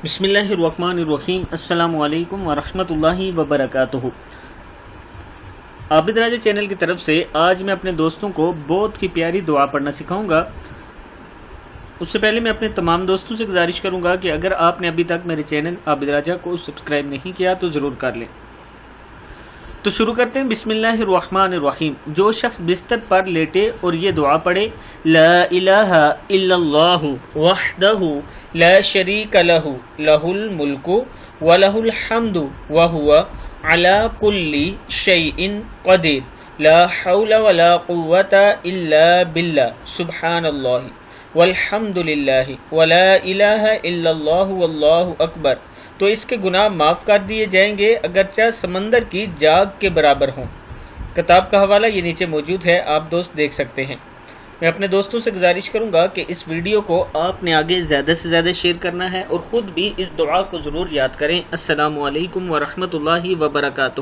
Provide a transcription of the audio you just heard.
बिस्मिल्लाहिर्रहमानिर्रहीम। अस्सलामु अलैकुम वरहमतुल्लाहि वबरकातुहू। आबिद राजा चैनल की तरफ से आज मैं अपने दोस्तों को बहुत ही प्यारी दुआ पढ़ना सिखाऊंगा। उससे पहले मैं अपने तमाम दोस्तों से गुजारिश करूंगा कि अगर आपने अभी तक मेरे चैनल आबिद राजा को सब्सक्राइब नहीं किया तो ज़रूर कर लें। तो शुरू करते हैं। बिस्मिल्लाहिर्रहमानिर्रहीम। जो शख्स बिस्तर पर लेटे और ये दुआ पढ़े, ला इलाहा इल्लल्लाहु वहदहु ला शरीक लहु लहुल मुल्कु व लहुल हम्दु व हुवा अला कुल्ली शैइन क़दीर ला हौला वला कुव्वता इल्ला बिल्लाह सुब्हानल्लाहि वल्हम्दुलिल्लाहि वला इलाहा इल्लल्लाहु वल्लाहु अकबर, तो इसके गुनाह माफ़ कर दिए जाएंगे अगरचे समंदर की जाग के बराबर हों। किताब का हवाला ये नीचे मौजूद है, आप दोस्त देख सकते हैं। मैं अपने दोस्तों से गुजारिश करूंगा कि इस वीडियो को आपने आगे ज़्यादा से ज़्यादा शेयर करना है और ख़ुद भी इस दुआ को ज़रूर याद करें। अस्सलामु अलैकुम वरहमतुल्लाहि वबरकातुहू।